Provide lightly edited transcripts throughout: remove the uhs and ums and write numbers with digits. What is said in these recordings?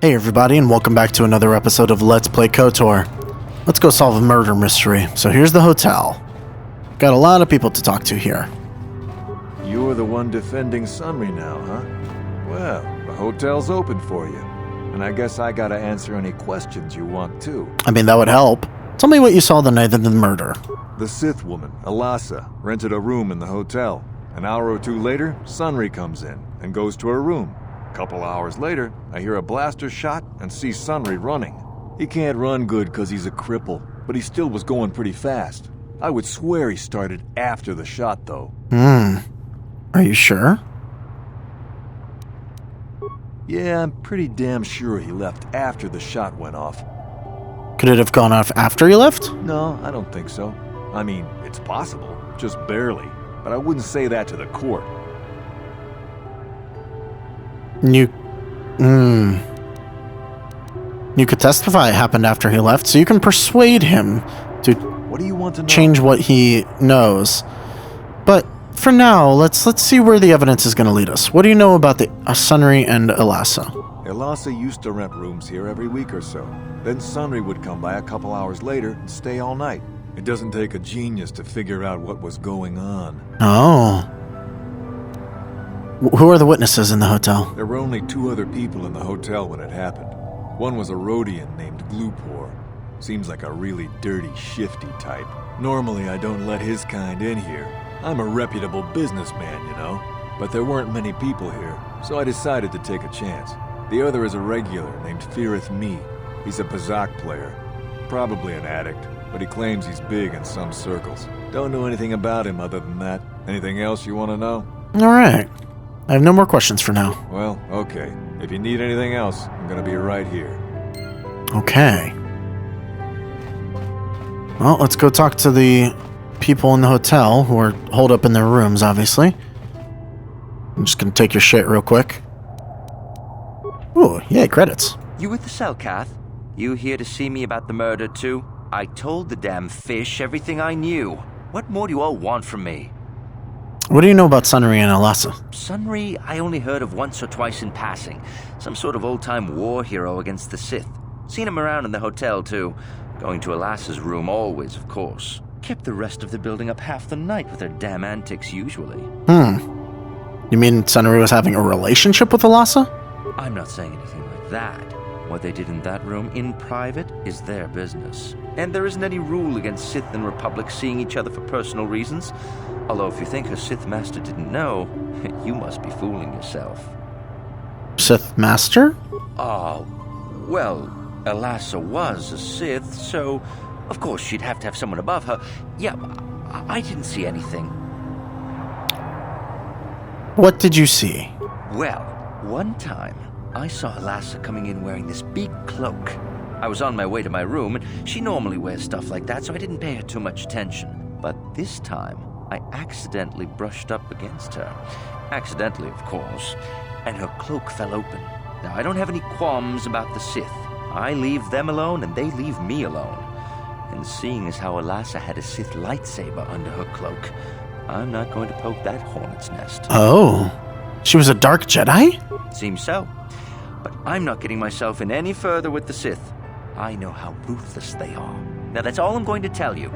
Hey everybody, and welcome back to another episode of Let's Play KOTOR. Let's go solve a murder mystery. So here's the hotel. Got a lot of people to talk to here. You're the one defending Sunri now, huh? Well, the hotel's open for you. And I guess I gotta answer any questions you want too. I mean, that would help. Tell me what you saw the night of the murder. The Sith woman, Alasa, rented a room in the hotel. An hour or two later, Sunri comes in and goes to her room. A couple hours later, I hear a blaster shot and see Sunri running. He can't run good because he's a cripple, but he still was going pretty fast. I would swear he started after the shot, though. Are you sure? Yeah, I'm pretty damn sure he left after the shot went off. Could it have gone off after you left? No, I don't think so. I mean, it's possible, just barely. But I wouldn't say that to the court. You could testify it happened after he left, so you can persuade him to What do you want to know? change what he knows. But for now, let's see where the evidence is going to lead us. What do you know about the Sunri and Alasa? Alasa used to rent rooms here every week or so. Then Sunri would come by a couple hours later and stay all night. It doesn't take a genius to figure out what was going on. Oh. Who are the witnesses in the hotel? There were only two other people in the hotel when it happened. One was a Rhodian named Glupor. Seems like a really dirty, shifty type. Normally I don't let his kind in here. I'm a reputable businessman, you know. But there weren't many people here, so I decided to take a chance. The other is a regular named Firith Me. He's a Pazak player. Probably an addict, but he claims he's big in some circles. Don't know anything about him other than that. Anything else you want to know? Alright. I have no more questions for now. Well, okay. If you need anything else, I'm gonna be right here. Okay. Well, let's go talk to the people in the hotel who are holed up in their rooms, obviously. I'm just gonna take your shit real quick. Ooh, yay, credits. You with the Selkath? You here to see me about the murder, too? I told the damn fish everything I knew. What more do you all want from me? What do you know about Sunri and Alasa? Sunri, I only heard of once or twice in passing. Some sort of old-time war hero against the Sith. Seen him around in the hotel, too. Going to Alasa's room always, of course. Kept the rest of the building up half the night with her damn antics usually. You mean Sunri was having a relationship with Alasa? I'm not saying anything like that. What they did in that room in private is their business. And there isn't any rule against Sith and Republic seeing each other for personal reasons. Although if you think her Sith Master didn't know, you must be fooling yourself. Sith Master? Oh, well, Alasa was a Sith, so of course she'd have to have someone above her. Yeah, I didn't see anything. What did you see? Well, one time, I saw Alasa coming in wearing this big cloak. I was on my way to my room, and she normally wears stuff like that, so I didn't pay her too much attention. But this time, I accidentally brushed up against her. Accidentally, of course. And her cloak fell open. Now, I don't have any qualms about the Sith. I leave them alone, and they leave me alone. And seeing as how Alasa had a Sith lightsaber under her cloak, I'm not going to poke that hornet's nest. Oh. She was a dark Jedi? Seems so. But I'm not getting myself in any further with the Sith. I know how ruthless they are. Now that's all I'm going to tell you.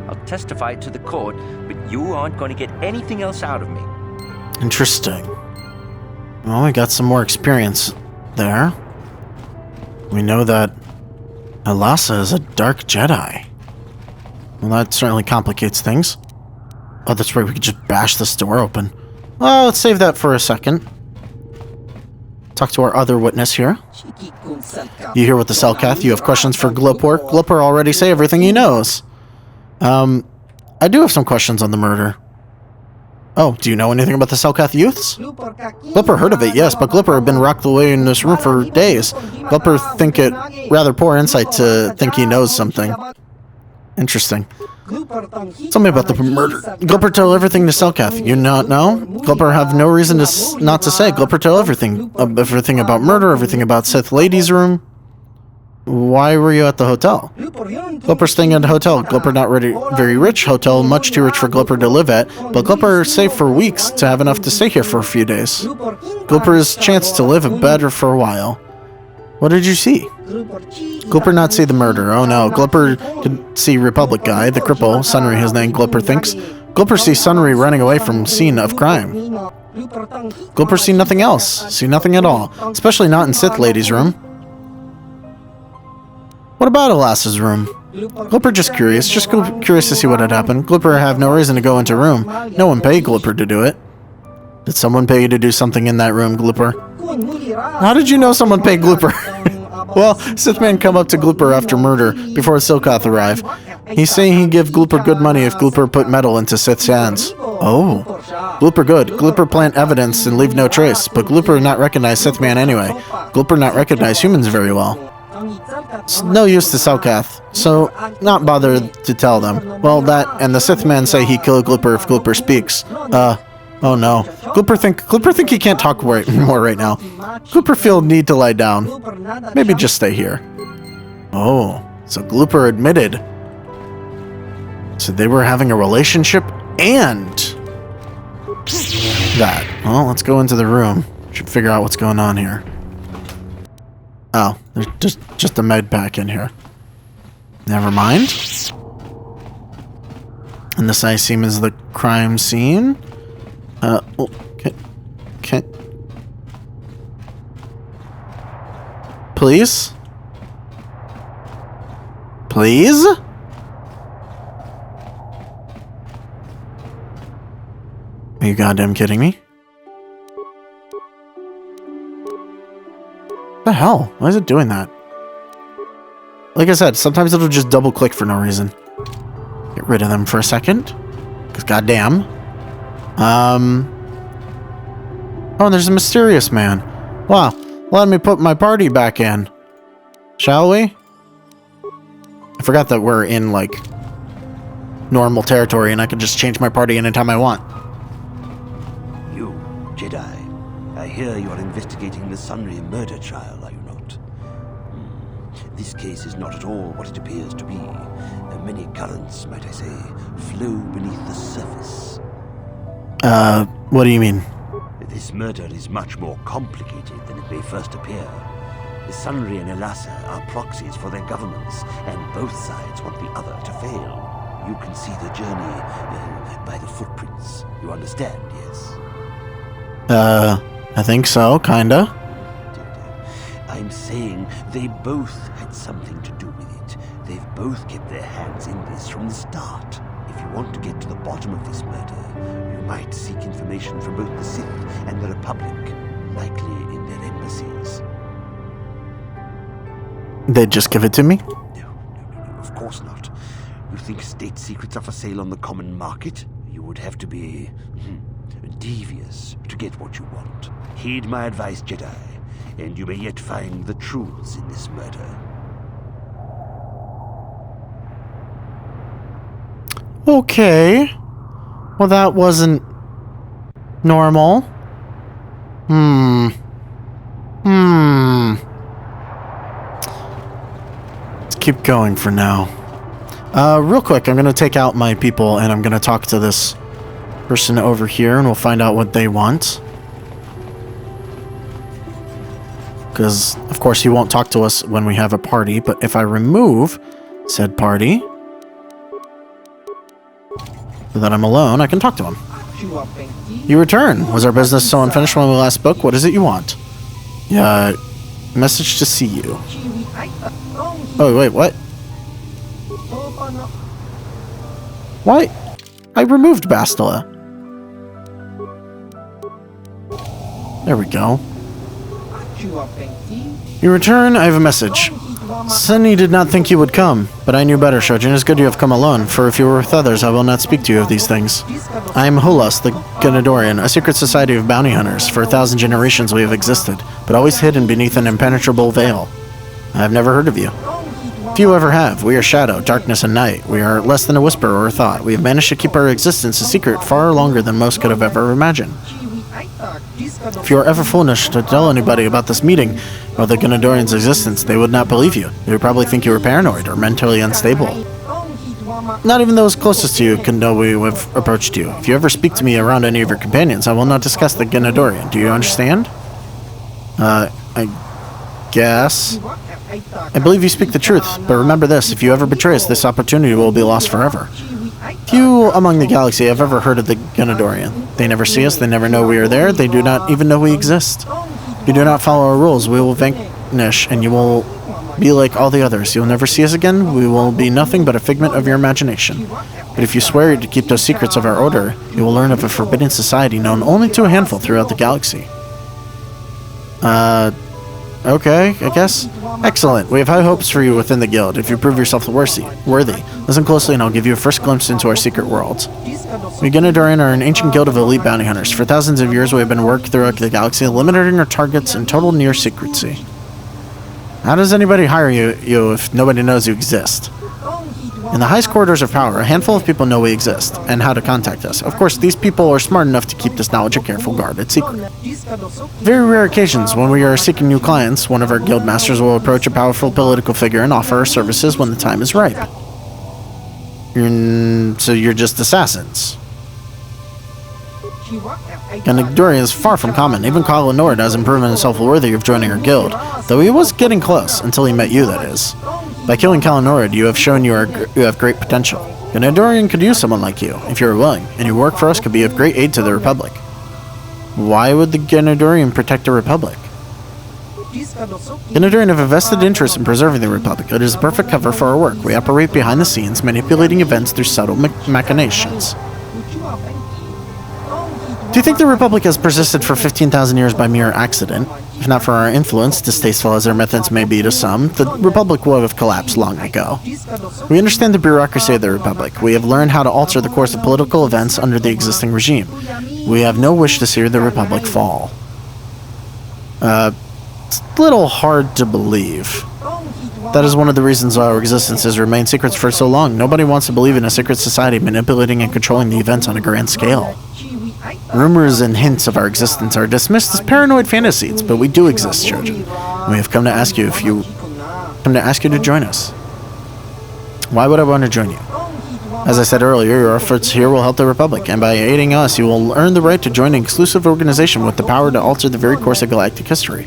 I'll testify to the court, but you aren't going to get anything else out of me. Interesting. Well, we got some more experience there. We know that Alasa is a dark Jedi. Well, that certainly complicates things. Oh, that's right, we could just bash this door open. Well, let's save that for a second. Talk to our other witness here. You here with the Selkath? You have questions for Glupor? Glupor already say everything he knows. I do have some questions on the murder. Oh, do you know anything about the Selkath youths? Glupor heard of it, yes, but Glupor had been rocked away in this room for days. Glupor think it rather poor insight to think he knows something. Interesting. Tell me about the murder. Glupor tell everything to Selkath. You not know? Glupor have no reason to not to say. Glupor tell everything. Everything about murder, everything about Sith Lady's room. Why were you at the hotel? Glupper staying at a hotel. Glupper not very rich. Hotel much too rich for Glupper to live at. But Glupper saved for weeks to have enough to stay here for a few days. Glupper's chance to live better for a while. What did you see? Glooper not see the murder. Oh no, Glooper didn't see Republic guy, the cripple, Sunry his name, Glooper thinks. Glooper sees Sunry running away from scene of crime. Glooper see nothing else. See nothing at all. Especially not in Sith Lady's room. What about Alas's room? Glooper just curious to see what had happened. Glooper have no reason to go into room. No one paid Glooper to do it. Did someone pay you to do something in that room, Glooper? How did you know someone paid Glooper? Well, Sithman come up to Glooper after murder, before Silkoth arrive. He's saying he'd give Glooper good money if Glooper put metal into Sith's hands. Oh. Glooper good. Glooper plant evidence and leave no trace, but Glooper not recognize Sithman anyway. Glooper not recognize humans very well. It's no use to Silkoth, so not bother to tell them. Well, that, and the Sithman say he killed Glooper if Glooper speaks. Oh no. Glooper think he can't talk more right now. Glooper feel need to lie down. Maybe just stay here. Oh, so Glooper admitted. So they were having a relationship and that. Well, let's go into the room. Should figure out what's going on here. Oh, there's just a med pack in here. Never mind. And this I assume is the crime scene. Okay. Please? Please? Are you goddamn kidding me? What the hell? Why is it doing that? Like I said, sometimes it'll just double click for no reason. Get rid of them for a second. Because goddamn. Oh, there's a mysterious man. Wow. Let me put my party back in. Shall we? I forgot that we're in, like, normal territory and I can just change my party anytime I want. You, Jedi. I hear you are investigating the Sunry murder trial, are you not? This case is not at all what it appears to be. Many currents, might I say, flow beneath the surface. What do you mean? This murder is much more complicated than it may first appear. The Sunry and Elassa are proxies for their governments, and both sides want the other to fail. You can see the journey by the footprints. You understand, yes? I think so, kinda. I'm saying they both had something to do with it. They've both kept their hands in this from the start. If you want to get to the bottom of this murder, you might seek information from both the Sith and the Republic, likely in their embassies. They'd just give it to me? No, of course not. You think state secrets are for sale on the common market? You would have to be devious to get what you want. Heed my advice, Jedi, and you may yet find the truths in this murder. Okay. Well, that wasn't normal. Let's keep going for now. Real quick, I'm gonna take out my people and I'm gonna talk to this person over here and we'll find out what they want. Because, of course, he won't talk to us when we have a party, but if I remove said party, so that I'm alone, I can talk to him. You return. Was our business so unfinished when we last spoke? What is it you want? Yeah, message to see you. Oh, wait, what? What? I removed Bastila. There we go. You return, I have a message. Sunny did not think you would come, but I knew better, Shojin. It's good you have come alone, for if you were with others, I will not speak to you of these things. I am Hulas, the Ganadorian, a secret society of bounty hunters. For 1,000 generations we have existed, but always hidden beneath an impenetrable veil. I have never heard of you. Few ever have. We are shadow, darkness, and night. We are less than a whisper or a thought. We have managed to keep our existence a secret far longer than most could have ever imagined. If you are ever foolish to tell anybody about this meeting or the Ganadorian's existence, they would not believe you. They would probably think you were paranoid or mentally unstable. Not even those closest to you can know we have approached you. If you ever speak to me around any of your companions, I will not discuss the Ganadorian. Do you understand? guess. I believe you speak the truth, but remember this, if you ever betray us, this opportunity will be lost forever. Few among the galaxy have ever heard of the Ganadorian. They never see us, they never know we are there, they do not even know we exist. If you do not follow our rules, we will vanish, and you will be like all the others. You'll never see us again, we will be nothing but a figment of your imagination. But if you swear to keep those secrets of our order, you will learn of a forbidden society known only to a handful throughout the galaxy. Okay, I guess. Excellent. We have high hopes for you within the guild, if you prove yourself worthy. Listen closely and I'll give you a first glimpse into our secret world. We Ganadorian are an ancient guild of elite bounty hunters. For thousands of years we have been working throughout the galaxy, limiting our targets in total near secrecy. How does anybody hire you if nobody knows you exist? In the highest corridors of power, a handful of people know we exist, and how to contact us. Of course, these people are smart enough to keep this knowledge a careful guarded secret. Very rare occasions, when we are seeking new clients, one of our guild masters will approach a powerful political figure and offer our services when the time is ripe. So you're just assassins. Ganadorian is far from common. Even Kyle Nord hasn't proven himself worthy of joining our guild, though he was getting close, until he met you, that is. By killing Kalinord, you have shown you have great potential. Ganadorian could use someone like you, if you are willing, and your work for us could be of great aid to the Republic. Why would the Ganadorian protect the Republic? Ganadorian have a vested interest in preserving the Republic. It is a perfect cover for our work. We operate behind the scenes, manipulating events through subtle machinations. Do you think the Republic has persisted for 15,000 years by mere accident? If not for our influence, distasteful as our methods may be to some, the Republic would have collapsed long ago. We understand the bureaucracy of the Republic. We have learned how to alter the course of political events under the existing regime. We have no wish to see the Republic fall. It's a little hard to believe. That is one of the reasons our existence has remained secrets for so long. Nobody wants to believe in a secret society manipulating and controlling the events on a grand scale. Rumors and hints of our existence are dismissed as paranoid fantasies, but we do exist, Shojin. We have come to ask you to join us. Why would I want to join you? As I said earlier, your efforts here will help the Republic, and by aiding us, you will earn the right to join an exclusive organization with the power to alter the very course of galactic history.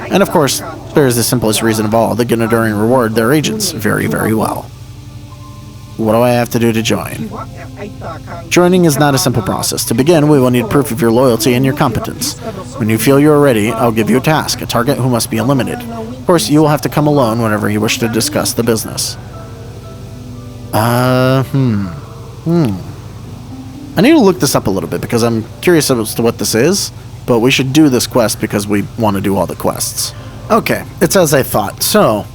And of course, there is the simplest reason of all: the Ganadorian reward their agents very, very well. What do I have to do to join? Joining is not a simple process. To begin, we will need proof of your loyalty and your competence. When you feel you are ready, I'll give you a task, a target who must be eliminated. Of course, you will have to come alone whenever you wish to discuss the business. I need to look this up a little bit because I'm curious as to what this is, but we should do this quest because we want to do all the quests. Okay, it's as I thought. So,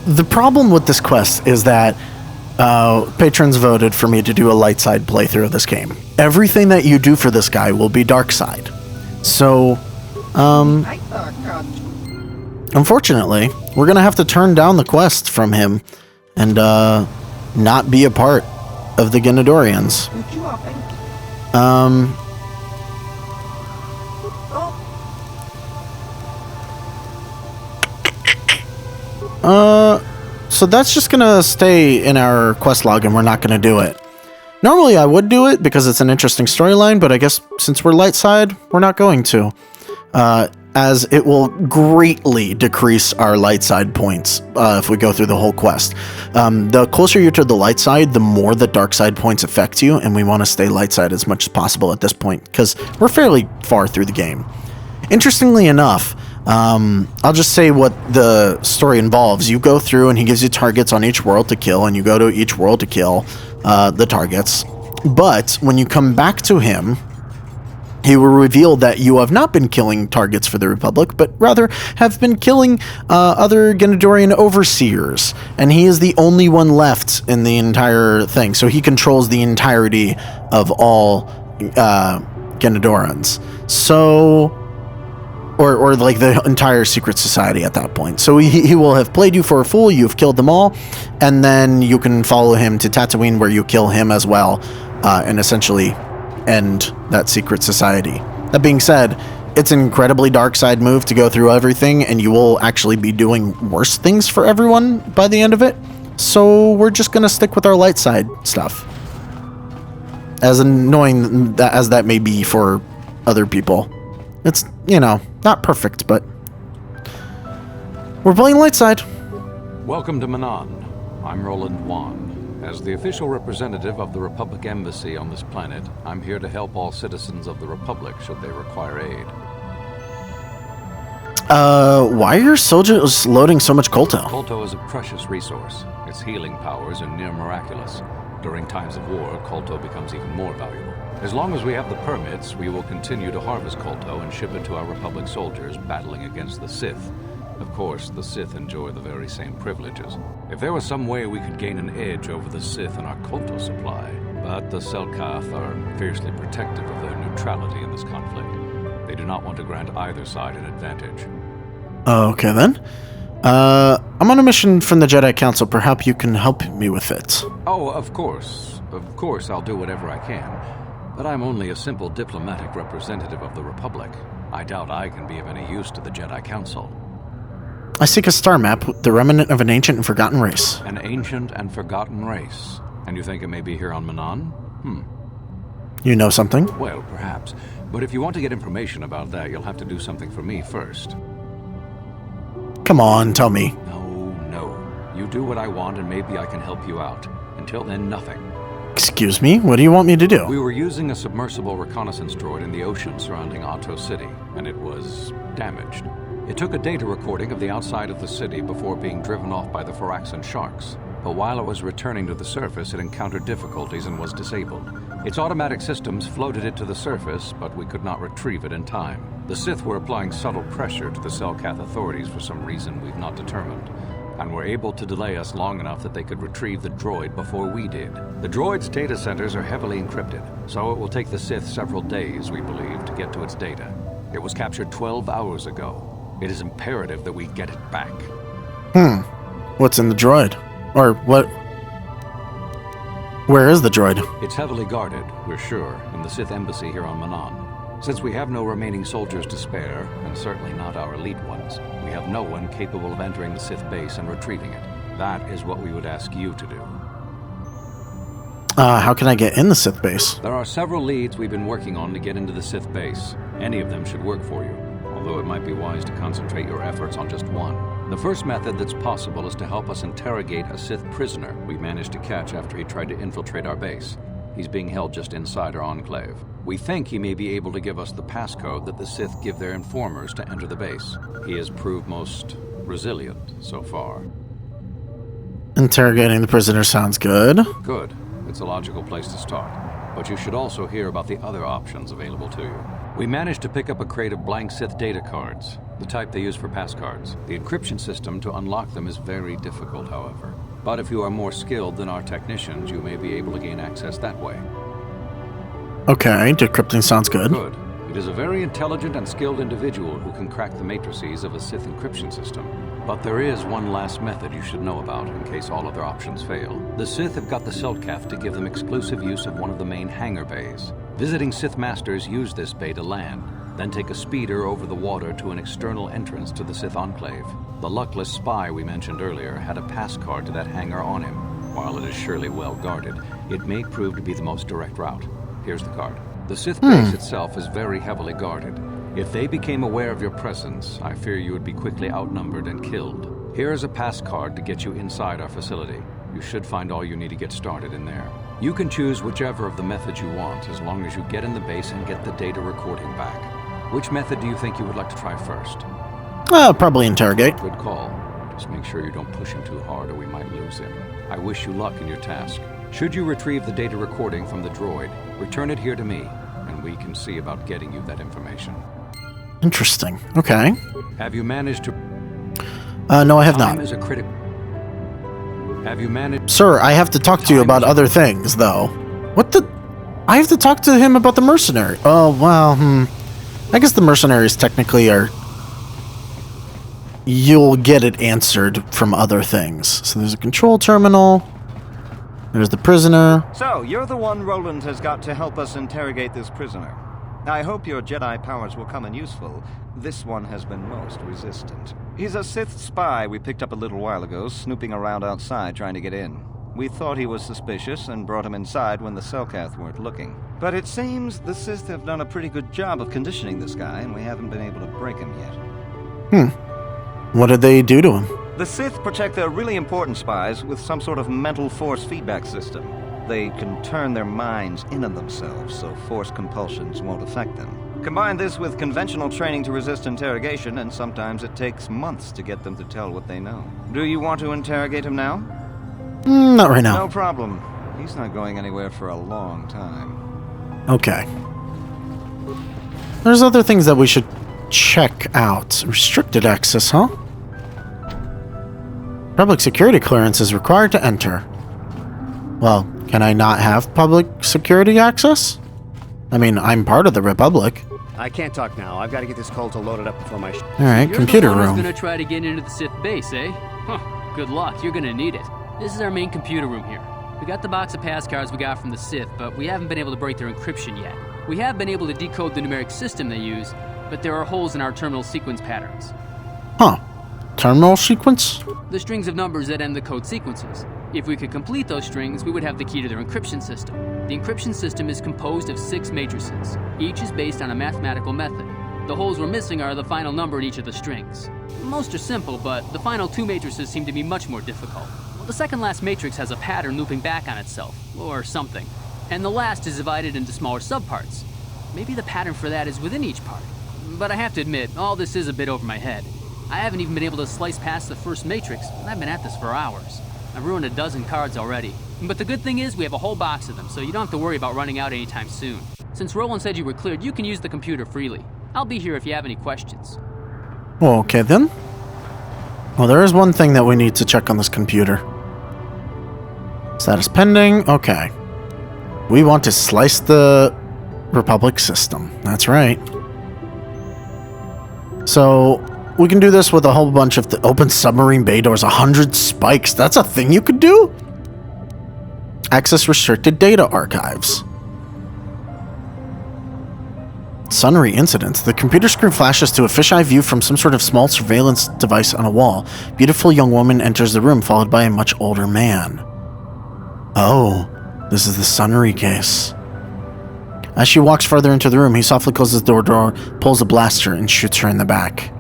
the problem with this quest is that patrons voted for me to do a light side playthrough of this game. Everything that you do for this guy will be dark side. So, unfortunately, we're gonna have to turn down the quest from him and not be a part of the Ganadorians. So that's just gonna stay in our quest log and we're not gonna do it. Normally I would do it because it's an interesting storyline, but I guess since we're light side, we're not going to. As it will greatly decrease our light side points if we go through the whole quest. The closer you're to the light side, the more the dark side points affect you, and we want to stay light side as much as possible at this point, because we're fairly far through the game. Interestingly enough, I'll just say what the story involves. You go through and he gives you targets on each world to kill, and you go to each world to kill the targets. But when you come back to him, he will reveal that you have not been killing targets for the Republic, but rather have been killing other Ganadorian overseers. And he is the only one left in the entire thing. So he controls the entirety of all Ganadorans. So... Or like the entire secret society at that point. So he will have played you for a fool, you've killed them all, and then you can follow him to Tatooine where you kill him as well, and essentially end that secret society. That being said, it's an incredibly dark side move to go through everything, and you will actually be doing worse things for everyone by the end of it. So we're just gonna stick with our light side stuff. As annoying as that may be for other people. It's, not perfect, but we're playing light side. Welcome to Manan. I'm Roland Wan. As the official representative of the Republic Embassy on this planet, I'm here to help all citizens of the Republic should they require aid. Why are your soldiers loading so much colto? Colto is a precious resource. Its healing powers are near miraculous. During times of war, colto becomes even more valuable. As long as we have the permits, we will continue to harvest colto and ship it to our Republic soldiers battling against the Sith. Of course, the Sith enjoy the very same privileges. If there was some way we could gain an edge over the Sith in our colto supply, but the Selkath are fiercely protective of their neutrality in this conflict. They do not want to grant either side an advantage. Okay, then. I'm on a mission from the Jedi Council. Perhaps you can help me with it. Oh, of course. Of course, I'll do whatever I can. But I'm only a simple diplomatic representative of the Republic. I doubt I can be of any use to the Jedi Council. I seek a star map, the remnant of an ancient and forgotten race. An ancient and forgotten race. And you think it may be here on Manan? You know something? Well, perhaps. But if you want to get information about that, you'll have to do something for me first. Come on, tell me. No. You do what I want and maybe I can help you out. Until then, nothing. Excuse me? What do you want me to do? We were using a submersible reconnaissance droid in the ocean surrounding Otto City, and it was damaged. It took a data recording of the outside of the city before being driven off by the Faraxan sharks. But while it was returning to the surface, it encountered difficulties and was disabled. Its automatic systems floated it to the surface, but we could not retrieve it in time. The Sith were applying subtle pressure to the Selkath authorities for some reason we've not determined, and were able to delay us long enough that they could retrieve the droid before we did. The droid's data centers are heavily encrypted, so it will take the Sith several days, we believe, to get to its data. It was captured 12 hours ago. It is imperative that we get it back. What's in the droid? Or what? Where is the droid? It's heavily guarded, we're sure, in the Sith embassy here on Manan. Since we have no remaining soldiers to spare, and certainly not our elite ones, we have no one capable of entering the Sith base and retrieving it. That is what we would ask you to do. How can I get in the Sith base? There are several leads we've been working on to get into the Sith base. Any of them should work for you, although it might be wise to concentrate your efforts on just one. The first method that's possible is to help us interrogate a Sith prisoner we managed to catch after he tried to infiltrate our base. He's being held just inside our enclave. We think he may be able to give us the passcode that the Sith give their informers to enter the base. He has proved most resilient so far. Interrogating the prisoner sounds good. Good. It's a logical place to start. But you should also hear about the other options available to you. We managed to pick up a crate of blank Sith data cards, the type they use for passcards. The encryption system to unlock them is very difficult, however. But if you are more skilled than our technicians, you may be able to gain access that way. Okay, decrypting sounds good. Good. It is a very intelligent and skilled individual who can crack the matrices of a Sith encryption system. But there is one last method you should know about in case all other options fail. The Sith have got the Selkath to give them exclusive use of one of the main hangar bays. Visiting Sith Masters use this bay to land, then take a speeder over the water to an external entrance to the Sith Enclave. The luckless spy we mentioned earlier had a pass card to that hangar on him. While it is surely well guarded, it may prove to be the most direct route. Here's the card. The Sith base itself is very heavily guarded. If they became aware of your presence, I fear you would be quickly outnumbered and killed. Here is a pass card to get you inside our facility. You should find all you need to get started in there. You can choose whichever of the methods you want, as long as you get in the base and get the data recording back. Which method do you think you would like to try first? Probably interrogate. Good call. Just make sure you don't push him too hard or we might lose him. I wish you luck in your task. Should you retrieve the data recording from the droid, return it here to me, and we can see about getting you that information. Interesting. Okay. Have you managed to... No, I have Time not. is a critic... Have you managed... Sir, I have to talk to you about other things, though. What the... I have to talk to him about the mercenary. Oh, well, I guess the mercenaries technically are... You'll get it answered from other things. So there's a control terminal. There's the prisoner. So, you're the one Roland has got to help us interrogate this prisoner. I hope your Jedi powers will come in useful. This one has been most resistant. He's a Sith spy we picked up a little while ago, snooping around outside trying to get in. We thought he was suspicious and brought him inside when the Selkath weren't looking. But it seems the Sith have done a pretty good job of conditioning this guy, and we haven't been able to break him yet. What did they do to him? The Sith protect their really important spies with some sort of mental force feedback system. They can turn their minds in on themselves so force compulsions won't affect them. Combine this with conventional training to resist interrogation, and sometimes it takes months to get them to tell what they know. Do you want to interrogate him now? Not right now. No problem. He's not going anywhere for a long time. Okay. There's other things that we should check out. Restricted access, huh? Public security clearance is required to enter. Well, can I not have public security access? I mean, I'm part of the Republic. I can't talk now. I've got to get this Colta loaded up before my... Alright, computer You're the one room. who's gonna try to get into the Sith base, eh? Huh, good luck. You're gonna need it. This is our main computer room here. We got the box of passcards we got from the Sith, but we haven't been able to break their encryption yet. We have been able to decode the numeric system they use, but there are holes in our terminal sequence patterns. Huh. Terminal sequence? The strings of numbers that end the code sequences. If we could complete those strings, we would have the key to their encryption system. The encryption system is composed of 6 matrices. Each is based on a mathematical method. The holes we're missing are the final number in each of the strings. Most are simple, but the final 2 matrices seem to be much more difficult. Well, the second last matrix has a pattern looping back on itself, or something. And the last is divided into smaller subparts. Maybe the pattern for that is within each part. But I have to admit, all this is a bit over my head. I haven't even been able to slice past the first matrix, and I've been at this for hours. I've ruined a dozen cards already. But the good thing is we have a whole box of them, so you don't have to worry about running out anytime soon. Since Roland said you were cleared, you can use the computer freely. I'll be here if you have any questions. Okay, then. Well, there is one thing that we need to check on this computer. Status pending. Okay. We want to slice the Republic system. That's right. So, we can do this with a whole bunch of the open submarine bay doors, 100 spikes. That's a thing you could do? Access restricted data archives. Sunry incidents. The computer screen flashes to a fisheye view from some sort of small surveillance device on a wall. Beautiful young woman enters the room, followed by a much older man. Oh, this is the Sunry case. As she walks further into the room, he softly closes the door, pulls a blaster, and shoots her in the back.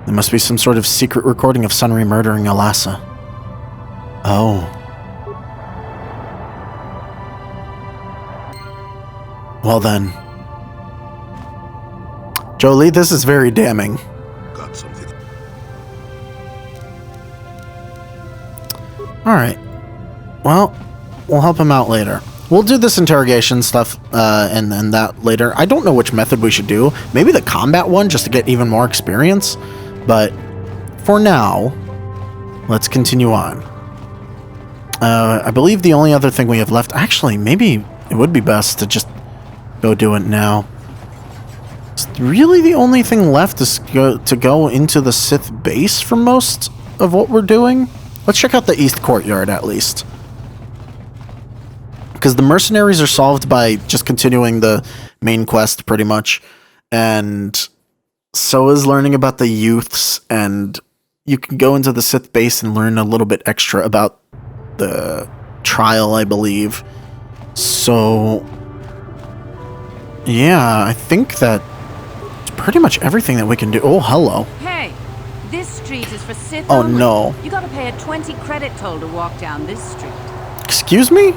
There must be some sort of secret recording of Sunry murdering Alassa. Oh. Well then. Jolie, this is very damning. Got something. Alright. Well, we'll help him out later. We'll do this interrogation stuff and that later. I don't know which method we should do. Maybe the combat one, just to get even more experience. But for now, let's continue on. I believe the only other thing we have left... Actually, maybe it would be best to just go do it now. Really, the only thing left is to go into the Sith base for most of what we're doing. Let's check out the East Courtyard, at least. Because the mercenaries are solved by just continuing the main quest, pretty much. And so is learning about the youths, and you can go into the Sith base and learn a little bit extra about the trial, I believe. So, yeah, I think that pretty much everything that we can do. Oh, hello. Hey, this street is for Sith Oh, only. no. You gotta pay a 20 credit toll to walk down this street. Excuse me?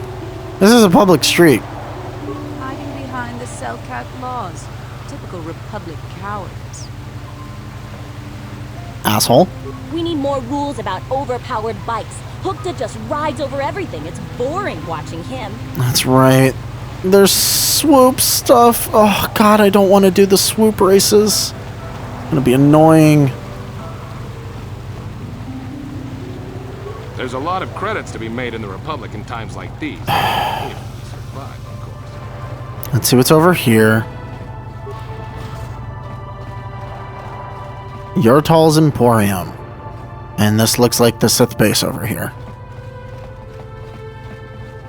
This is a public street. Hiding behind the Selkath laws. Typical Republic cowards. Asshole. We need more rules about overpowered bikes. Hookta just rides over everything. It's boring watching him. That's right. There's swoop stuff. Oh, God, I don't want to do the swoop races. It's gonna be annoying. There's a lot of credits to be made in the Republic in times like these. If we survive, of course. Let's see what's over here. Yurtal's Emporium. And this looks like the Sith base over here.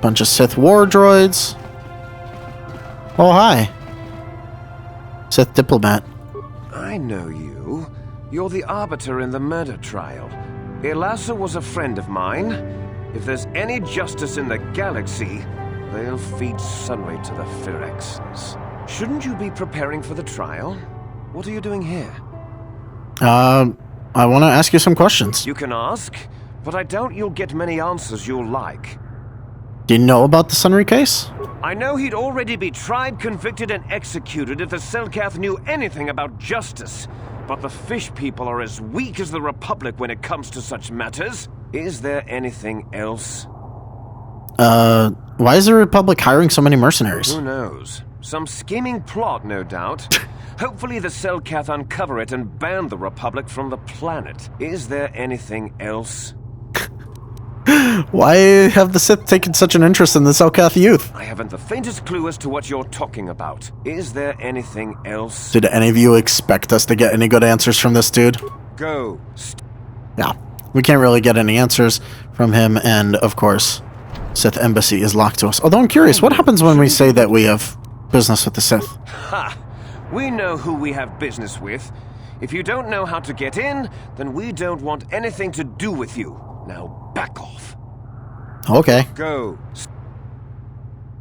Bunch of Sith war droids. Oh, hi. Sith diplomat. I know you. You're the arbiter in the murder trial. Alassa was a friend of mine. If there's any justice in the galaxy, they'll feed Sunray to the Phyrexians. Shouldn't you be preparing for the trial? What are you doing here? I want to ask you some questions. You can ask, but I doubt you'll get many answers you'll like. Do you know about the Sunry case? I know he'd already be tried, convicted, and executed if the Selkath knew anything about justice. But the fish people are as weak as the Republic when it comes to such matters. Is there anything else? Why is the Republic hiring so many mercenaries? Who knows? Some scheming plot, no doubt. Hopefully the Selkath uncover it and ban the Republic from the planet. Is there anything else? Why have the Sith taken such an interest in the Selkath youth? I haven't the faintest clue as to what you're talking about. Is there anything else? Did any of you expect us to get any good answers from this dude? Go. Yeah, we can't really get any answers from him, and of course, Sith Embassy is locked to us. Although I'm curious, what happens when we say that we have business with the Sith? Ha! We know who we have business with. If you don't know how to get in, then we don't want anything to do with you. Now back off. Okay. Go.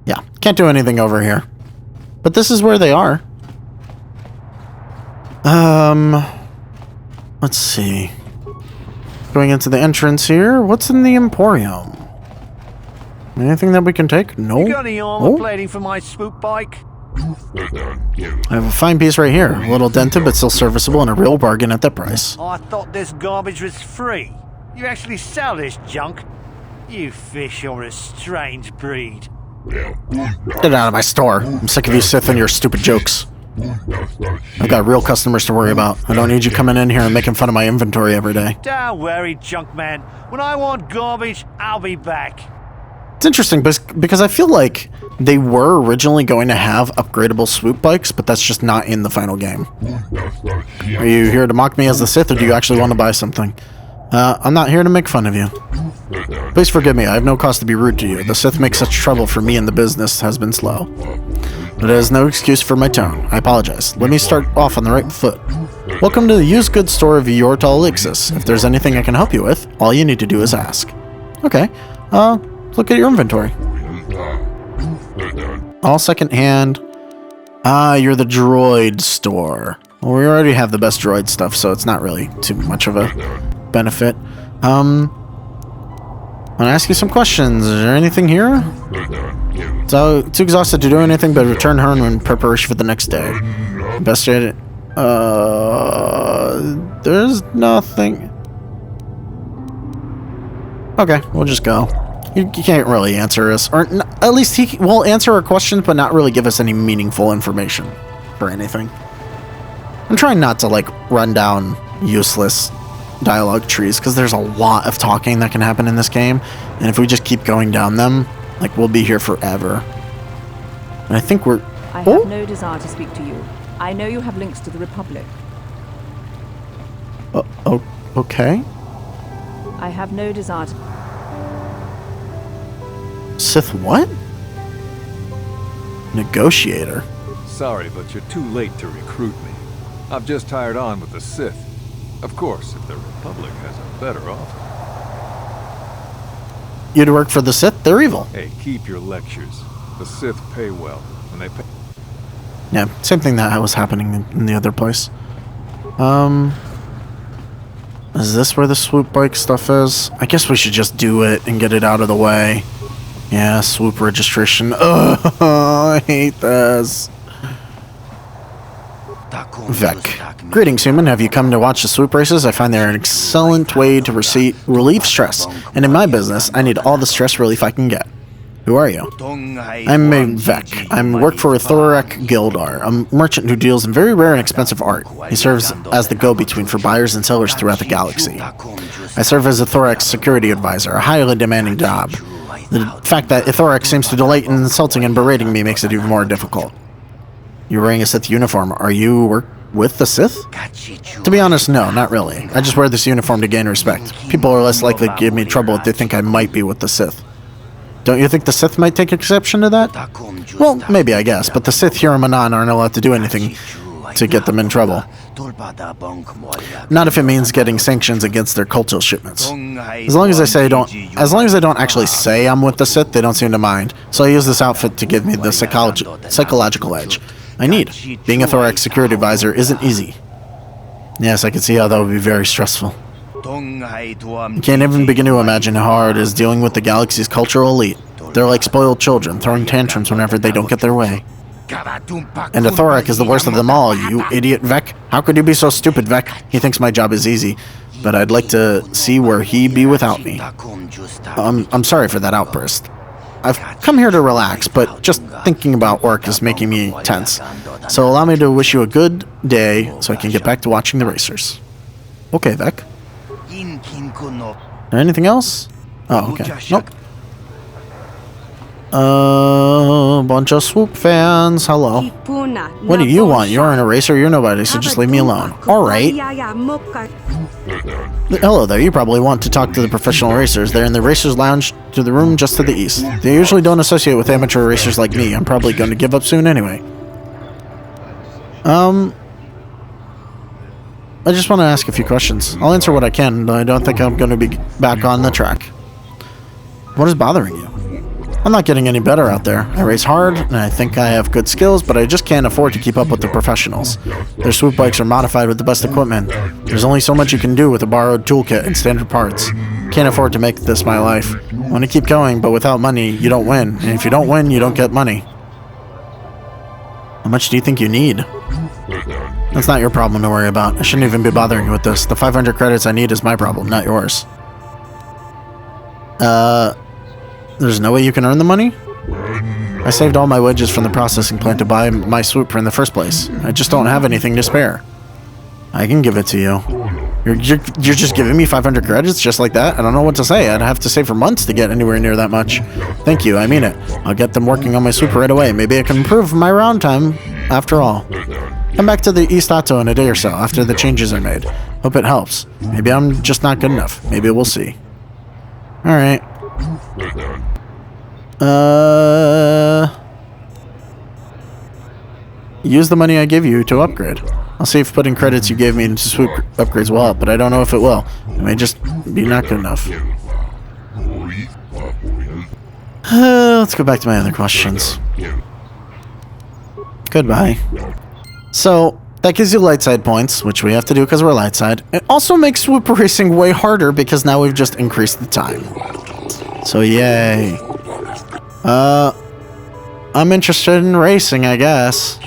Yeah, can't do anything over here. But this is where they are. Let's see. Going into the entrance here. What's in the Emporium? Anything that we can take? No. You got any armor plating for my swoop bike? I have a fine piece right here. A little dented, but still serviceable, and a real bargain at that price. I thought this garbage was free. You actually sell this junk? You fish are a strange breed. Get out of my store. I'm sick of you Sith and your stupid jokes. I've got real customers to worry about. I don't need you coming in here and making fun of my inventory every day. Don't worry, junk man. When I want garbage, I'll be back. It's interesting because I feel like they were originally going to have upgradable swoop bikes, but that's just not in the final game. Are you here to mock me as the Sith, or do you actually want to buy something? I'm not here to make fun of you. Please forgive me, I have no cause to be rude to you. The Sith make such trouble for me and the business has been slow. But it is no excuse for my tone. I apologize. Let me start off on the right foot. Welcome to the used goods store of Yortal Elixis. If there's anything I can help you with, all you need to do is ask. Okay, look at your inventory. All secondhand. Ah, you're the droid store. Well, we already have the best droid stuff, so it's not really too much of a benefit. I'm gonna ask you some questions. Is there anything here? So, too exhausted to do anything but return home in preparation for the next day. Best at it. There's nothing. Okay, we'll just go. You can't really answer us, or at least he will answer our questions, but not really give us any meaningful information for anything. I'm trying not to, like, run down useless dialogue trees, because there's a lot of talking that can happen in this game, and if we just keep going down them, like, we'll be here forever. And I think we're... I have no desire to speak to you. I know you have links to the Republic. Okay. I have no desire to... Sith what? Negotiator. Sorry, but you're too late to recruit me. I've just hired on with the Sith. Of course, if the Republic has a better offer. You'd work for the Sith? They're evil. Hey, keep your lectures. The Sith pay well, and they pay... Yeah, same thing that was happening in the other place. Is this where the swoop bike stuff is? I guess we should just do it and get it out of the way. Yeah, swoop registration. Oh, I hate this. Vec. Greetings, human. Have you come to watch the swoop races? I find they're an excellent way to relieve stress. And in my business, I need all the stress relief I can get. Who are you? I'm a Vec. I work for Thorek Gildar, a merchant who deals in very rare and expensive art. He serves as the go-between for buyers and sellers throughout the galaxy. I serve as a Thorek's security advisor, a highly demanding job. The fact that Ithorek seems to delight in insulting and berating me makes it even more difficult. You're wearing a Sith uniform. Are you with the Sith? To be honest, no, not really. I just wear this uniform to gain respect. People are less likely to give me trouble if they think I might be with the Sith. Don't you think the Sith might take exception to that? Well, maybe, I guess, but the Sith here in Manan aren't allowed to do anything to get them in trouble. Not if it means getting sanctions against their cultural shipments. As long as I don't actually say I'm with the Sith, they don't seem to mind. So I use this outfit to give me the psychological edge I need. Being a thorax security advisor isn't easy. Yes, I can see how that would be very stressful. You can't even begin to imagine how hard it is dealing with the galaxy's cultural elite. They're like spoiled children, throwing tantrums whenever they don't get their way. And the Thorak is the worst of them all, you idiot, Vec. How could you be so stupid, Vec? He thinks my job is easy, but I'd like to see where he'd be without me. I'm sorry for that outburst. I've come here to relax, but just thinking about work is making me tense. So allow me to wish you a good day so I can get back to watching the racers. Okay, Vec. Anything else? Oh, okay. Nope. Bunch of Swoop fans. Hello. What do you want? You're an eraser. You're nobody, so just leave me alone. Alright. Hello there. You probably want to talk to the professional racers. They're in the Racers Lounge to the room just to the east. They usually don't associate with amateur racers like me. I'm probably going to give up soon anyway. I just want to ask a few questions. I'll answer what I can, but I don't think I'm going to be back on the track. What is bothering you? I'm not getting any better out there. I race hard, and I think I have good skills, but I just can't afford to keep up with the professionals. Their swoop bikes are modified with the best equipment. There's only so much you can do with a borrowed toolkit and standard parts. Can't afford to make this my life. I want to keep going, but without money, you don't win. And if you don't win, you don't get money. How much do you think you need? That's not your problem to worry about. I shouldn't even be bothering you with this. The 500 credits I need is my problem, not yours. There's no way you can earn the money? I saved all my wages from the processing plant to buy my swooper in the first place. I just don't have anything to spare. I can give it to you. You're just giving me 500 credits just like that? I don't know what to say. I'd have to save for months to get anywhere near that much. Thank you, I mean it. I'll get them working on my swooper right away. Maybe I can improve my round time after all. Come back to the East Otto in a day or so after the changes are made. Hope it helps. Maybe I'm just not good enough. Maybe we'll see. Alright. Use the money I give you to upgrade. I'll see if putting credits you gave me into swoop upgrades will help, but I don't know if it will. It may just be not good enough. Let's go back to my other questions. Goodbye. So, that gives you light side points, which we have to do because we're light side. It also makes swoop racing way harder because now we've just increased the time. So, yay. I'm interested in racing, I guess.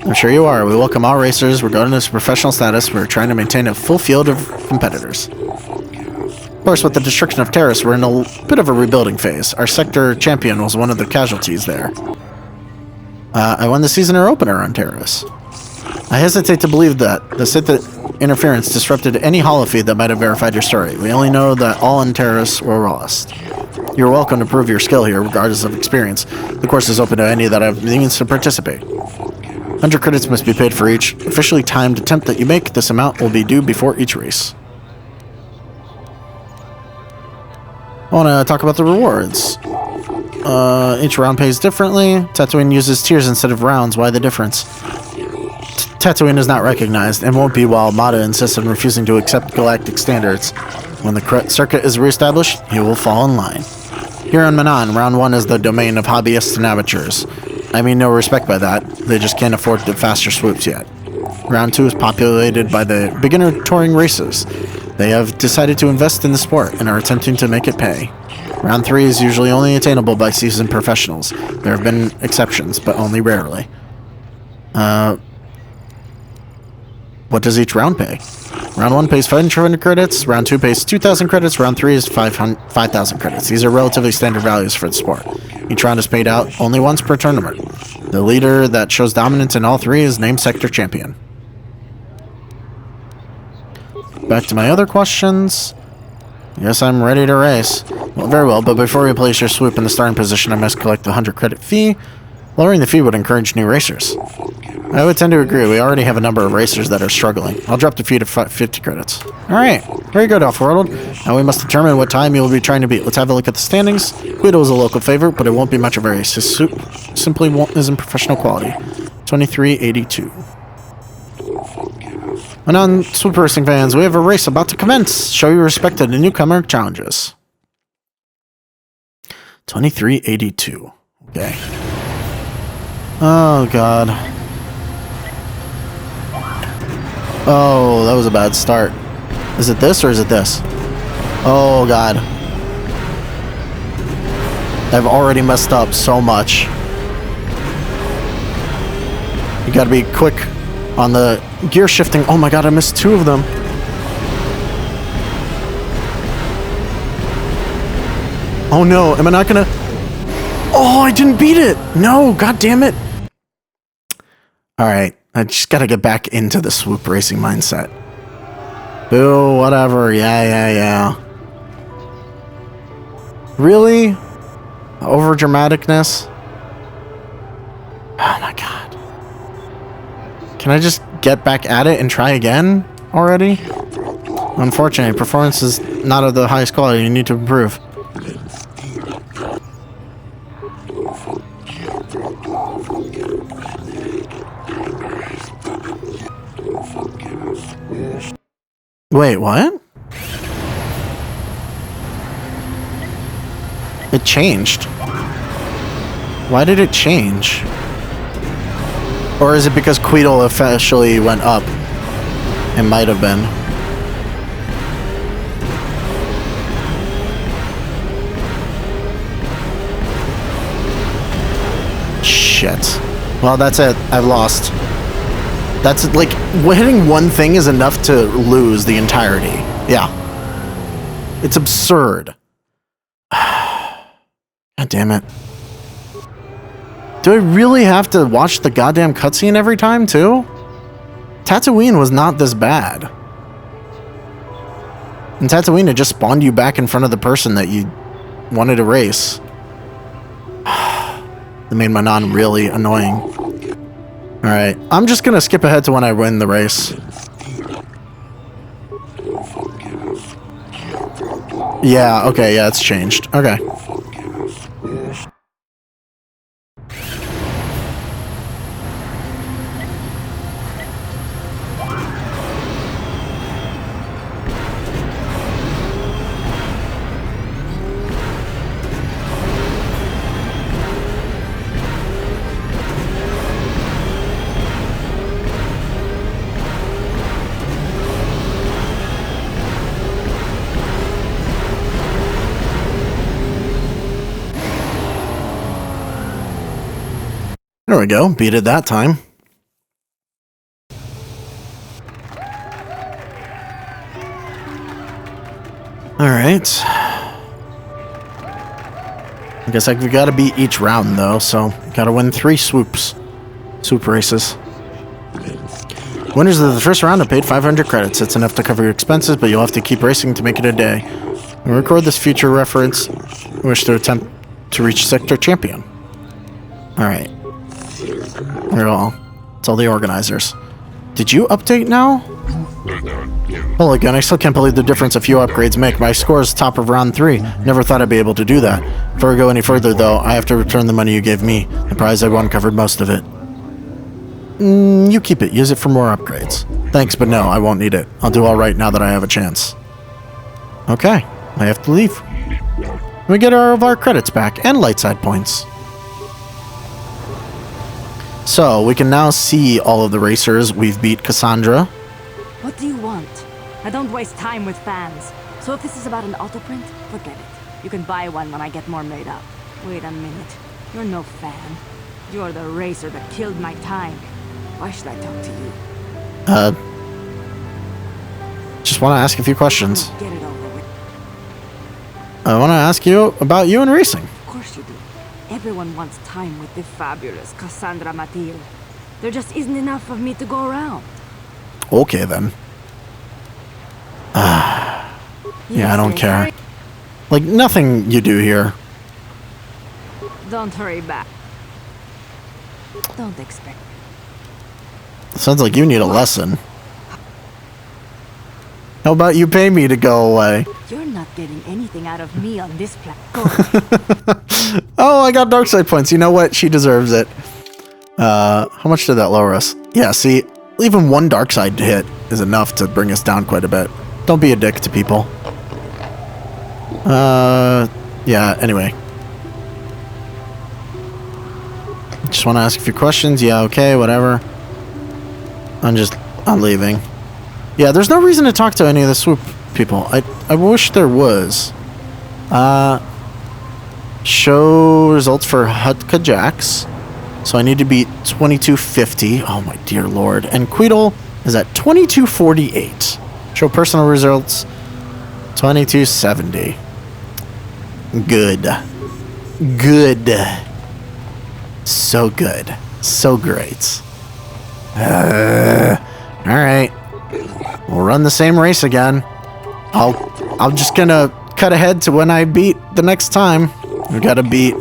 I'm sure you are. We welcome all racers, regardless of professional status. We're trying to maintain a full field of competitors. Of course, with the destruction of Terrace, we're in a bit of a rebuilding phase. Our sector champion was one of the casualties there. I won the season opener on Terrace. I hesitate to believe that the Sith interference disrupted any holofeed that might have verified your story. We only know that all on Terrace were lost. You're welcome to prove your skill here, regardless of experience. The course is open to any that have the means to participate. 100 credits must be paid for each officially timed attempt that you make. This amount will be due before each race. I want to talk about the rewards. Each round pays differently. Tatooine uses tiers instead of rounds. Why the difference? Tatooine is not recognized, and won't be while Mata insists on refusing to accept galactic standards. When the circuit is reestablished, he will fall in line. Here on Manan, round 1 is the domain of hobbyists and amateurs. I mean no respect by that, they just can't afford the faster swoops yet. Round 2 is populated by the beginner touring races. They have decided to invest in the sport and are attempting to make it pay. Round 3 is usually only attainable by seasoned professionals. There have been exceptions, but only rarely. What does each round pay? Round 1 pays 500 credits, round 2 pays 2,000 credits, round 3 is 5,000 credits. These are relatively standard values for the sport. Each round is paid out only once per tournament. The leader that shows dominance in all 3 is named sector champion. Back to my other questions. Yes, I'm ready to race. Well, very well, but before we place your swoop in the starting position, I must collect the 100 credit fee. Lowering the fee would encourage new racers. I would tend to agree. We already have a number of racers that are struggling. I'll drop the fee to 50 credits. Alright, very good, Off-World. Now we must determine what time you will be trying to beat. Let's have a look at the standings. Guido is a local favorite, but it won't be much of a race. His suit simply isn't professional quality. 2382. And on Swoop Racing fans, we have a race about to commence. Show your respect to the newcomer challenges. 2382. Okay. Oh, God. Oh, that was a bad start. Is it this or is it this? Oh, God. I've already messed up so much. You gotta be quick on the gear shifting. Oh my God, I missed 2 of them. Oh no, am I not gonna... Oh, I didn't beat it! No, God damn it! Alright, I just gotta get back into the swoop racing mindset. Boo, whatever, yeah. Really? Over dramaticness? Oh my God. Can I just get back at it and try again already? Unfortunately, performance is not of the highest quality. You need to improve. Wait, what? It changed. Why did it change? Or is it because Queedle officially went up? It might have been. Shit. Well, that's it. I've lost. That's like, hitting one thing is enough to lose the entirety. Yeah. It's absurd. God damn it. Do I really have to watch the goddamn cutscene every time, too? Tatooine was not this bad. And Tatooine had just spawned you back in front of the person that you wanted to race. That made my non really annoying. Alright, I'm just gonna skip ahead to when I win the race. Yeah, okay, yeah, it's changed. Okay. There we go, beat it that time. Alright. I guess we gotta beat each round though, so gotta win 3 swoops. Swoop races. Winners of the first round have paid 500 credits. It's enough to cover your expenses, but you'll have to keep racing to make it a day. We'll record this future reference. Wish to attempt to reach Sector Champion. Alright. It's all the organizers. Did you update now? Holy gun, I still can't believe the difference a few upgrades make. My score is top of round 3. Never thought I'd be able to do that. Before I go any further, though, I have to return the money you gave me. The prize I won covered most of it. You keep it. Use it for more upgrades. Thanks, but no, I won't need it. I'll do alright now that I have a chance. Okay, I have to leave. We get all of our credits back, and light side points. So, we can now see all of the racers. We've beat Cassandra. What do you want? I don't waste time with fans. So if this is about an auto print, forget it. You can buy one when I get more made up. Wait a minute. You're no fan. You're the racer that killed my time. Why should I talk to you? Just want to ask a few questions. Get it over with. I want to ask you about you and racing. Of course you do. Everyone wants time with the fabulous Cassandra Matilde. There just isn't enough of me to go around. Okay, then. Yeah, I don't care. Like, nothing you do here. Don't hurry back. Don't expect. Sounds like you need a lesson. How about you pay me to go away? You're not getting anything out of me on this platform. Oh, I got dark side points. You know what? She deserves it. How much did that lower us? Yeah, see, even one dark side hit is enough to bring us down quite a bit. Don't be a dick to people. Yeah, anyway. Just want to ask a few questions. Yeah, okay, whatever. I'm leaving. Yeah, there's no reason to talk to any of the swoop people. I wish there was. Show results for Hutka Jax. So I need to beat 2250. Oh my dear lord. And Queedle is at 2248. Show personal results 2270. Good. Good. So good. So great. Alright. We'll run the same race again. I'm just gonna cut ahead to when I beat the next time. We gotta beat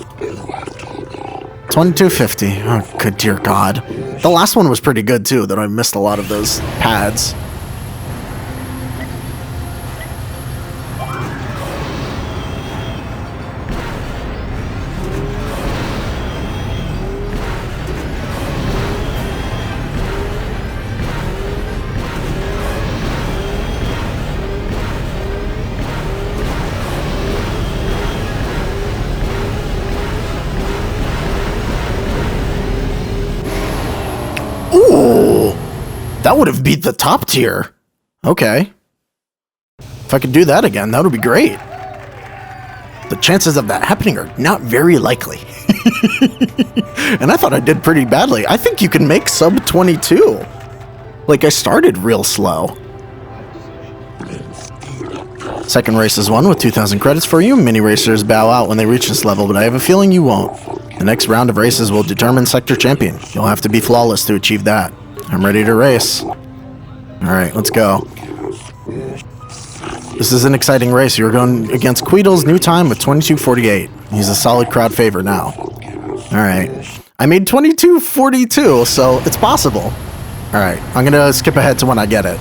2250. Oh, good dear God. The last one was pretty good too, that I missed a lot of those pads. That would have beat the top tier. Okay. If I could do that again, that would be great. The chances of that happening are not very likely. And I thought I did pretty badly. I think you can make sub 22. Like, I started real slow. Second race is won with 2,000 credits for you. Mini racers bow out when they reach this level, but I have a feeling you won't. The next round of races will determine sector champion. You'll have to be flawless to achieve that. I'm ready to race. Alright, let's go. This is an exciting race. You're going against Queedle's new time with 22:48. He's a solid crowd favorite now. Alright. I made 22:42, so it's possible. Alright, I'm gonna skip ahead to when I get it.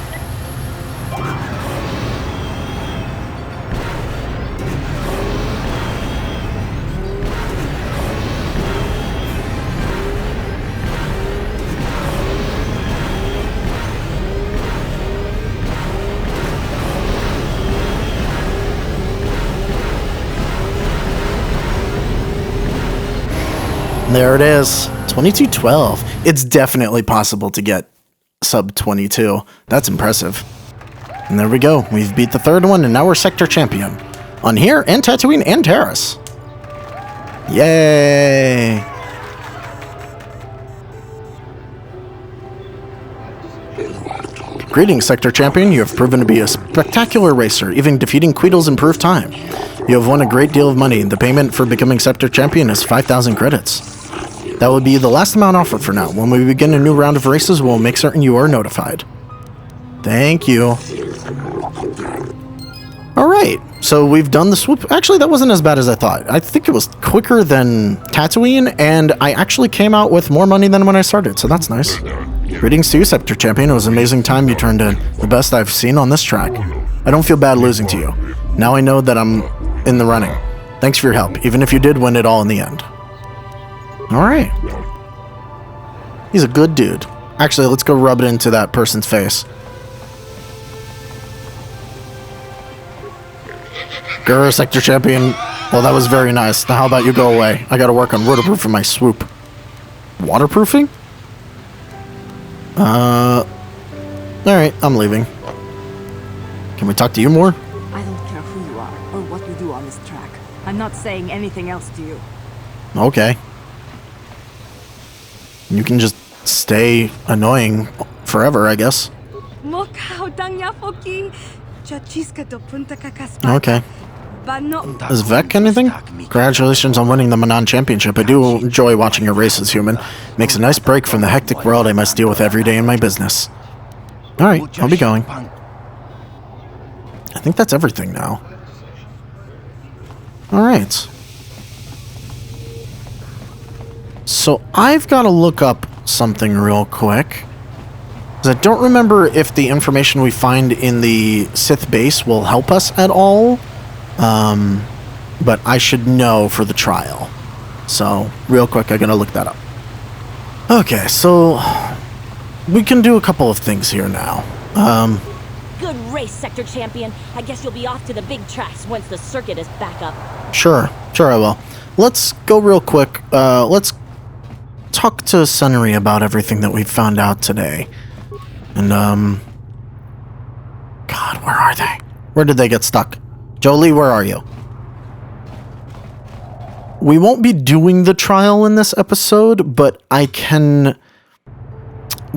There it is, 22:12. It's definitely possible to get sub 22. That's impressive. And there we go. We've beat the third one, and now we're sector champion. On here, and Tatooine, and Terrace. Yay! Greetings, sector champion. You have proven to be a spectacular racer, even defeating Queedle's improved time. You have won a great deal of money. The payment for becoming sector champion is 5,000 credits. That will be the last amount offered for now. When we begin a new round of races, we'll make certain you are notified. Thank you. Alright, so we've done the swoop. Actually, that wasn't as bad as I thought. I think it was quicker than Tatooine, and I actually came out with more money than when I started, so that's nice. Greetings to you, Sector Champion. It was an amazing time you turned in. The best I've seen on this track. I don't feel bad losing to you. Now I know that I'm in the running. Thanks for your help, even if you did win it all in the end. Alright. He's a good dude. Actually, let's go rub it into that person's face. Grr, Sector Champion. Well, that was very nice. Now how about you go away? I gotta work on waterproofing my swoop. Waterproofing? Alright, I'm leaving. Can we talk to you more? I don't care who you are or what you do on this track. I'm not saying anything else to you. Okay. You can just stay annoying forever, I guess. Okay. Is Vec anything? Congratulations on winning the Manan Championship. I do enjoy watching your races, human. Makes a nice break from the hectic world I must deal with every day in my business. Alright, I'll be going. I think that's everything now. Alright. So I've got to look up something real quick. Because I don't remember if the information we find in the Sith base will help us at all. But I should know for the trial. So, real quick, I'm going to look that up. Okay, so we can do a couple of things here now. Good race, Sector Champion. I guess you'll be off to the big tracks once the circuit is back up. Sure I will. Let's go real quick. Let's talk to Sunry about everything that we found out today. And, God, where are they? Where did they get stuck? Jolie, where are you? We won't be doing the trial in this episode, but I can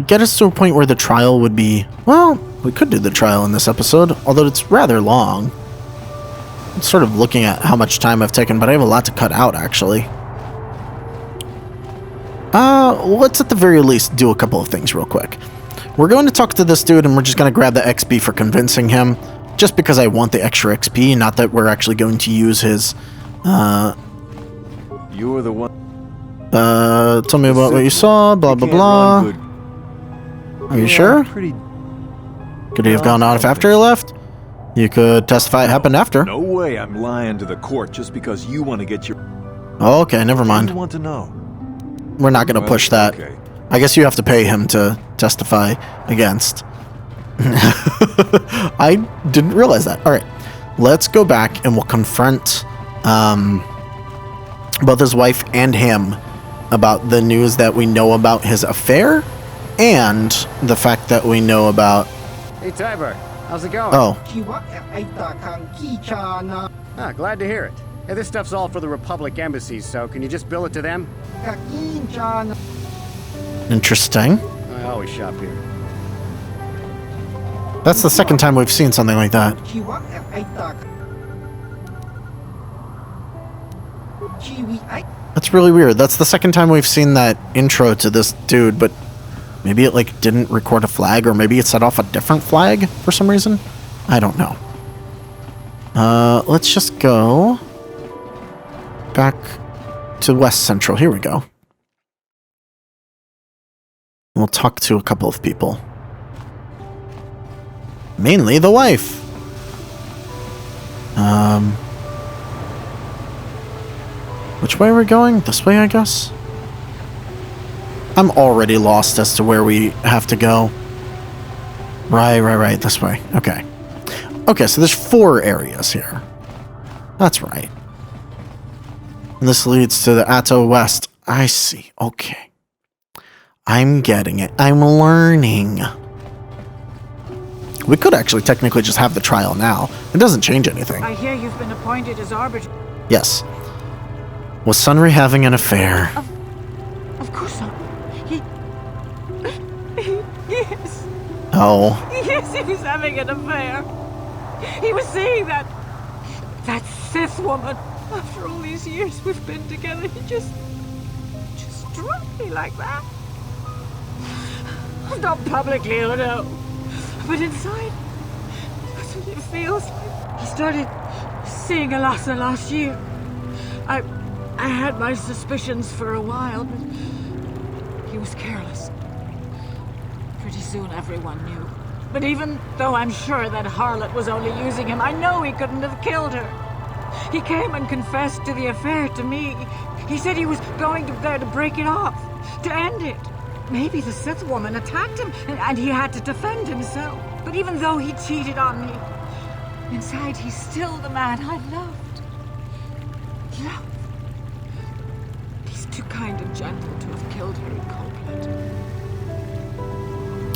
get us to a point where the trial would be... Well, we could do the trial in this episode, although it's rather long. I'm sort of looking at how much time I've taken, but I have a lot to cut out, actually. Let's at the very least do a couple of things real quick. We're going to talk to this dude, and we're just going to grab the XP for convincing him, just because I want the extra XP, not that we're actually going to use his... You're the one... tell me about what you saw, blah, blah, blah. Are you sure? Could he have gone off after he left? You could testify it happened after. No way I'm lying to the court just because you want to get your... Oh, okay, never mind. I want to know. We're not going to push that. Okay. I guess you have to pay him to testify against. I didn't realize that. All right, let's go back and we'll confront both his wife and him about the news that we know about his affair and the fact that we know about... Hey, Tiber. How's it going? Oh. Ah, glad to hear it. Hey, this stuff's all for the Republic embassies, so can you just bill it to them? Interesting. I always shop here. That's the second time we've seen something like that. That's really weird. That's the second time we've seen that intro to this dude, but maybe it like didn't record a flag, or maybe it set off a different flag for some reason. I don't know. Let's just go back to West Central. Here we go. We'll talk to a couple of people. Mainly the wife. Which way are we going? This way, I guess? I'm already lost as to where we have to go. Right. This way. Okay. Okay, so there's 4 areas here. That's right. And this leads to the Atto West. I see. Okay. I'm getting it. I'm learning. We could actually technically just have the trial now. It doesn't change anything. I hear you've been appointed as arbiter. Yes. Was Sunry having an affair? Of course not. Yes. Oh. Yes, he was having an affair. He was seeing that Sith woman. After all these years we've been together, he just dropped me like that. Not publicly, oh no. But inside, that's what it feels like. He started seeing Alassa last year. I had my suspicions for a while, but he was careless. Pretty soon everyone knew. But even though I'm sure that harlot was only using him, I know he couldn't have killed her. He came and confessed to the affair to me. He said he was going there to break it off, to end it. Maybe the Sith woman attacked him, and he had to defend himself. But even though he cheated on me, inside he's still the man I loved. He's too kind and gentle to have killed her in cold blood.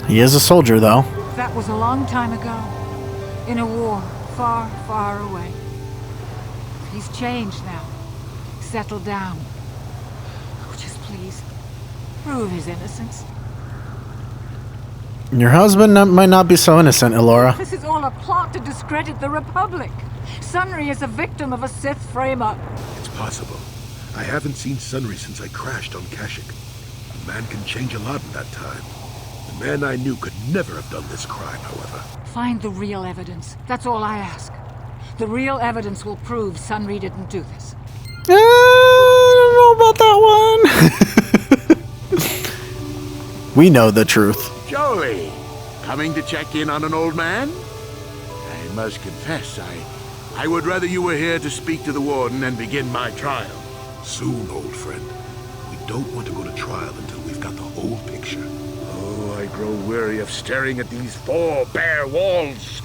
He is a soldier, though. That was a long time ago, in a war far, far away. He's changed now, settled down. Oh, just please, prove his innocence. Your husband might not be so innocent, Elora. This is all a plot to discredit the Republic. Sunry is a victim of a Sith frame-up. It's possible. I haven't seen Sunry since I crashed on Kashyyyk. A man can change a lot in that time. The man I knew could never have done this crime, however. Find the real evidence. That's all I ask. The real evidence will prove Sunry didn't do this. I don't know about that one. We know the truth. Jolie, coming to check in on an old man? I must confess, I would rather you were here to speak to the warden and begin my trial. Soon, old friend. We don't want to go to trial until we've got the whole picture. Oh, I grow weary of staring at these 4 bare walls.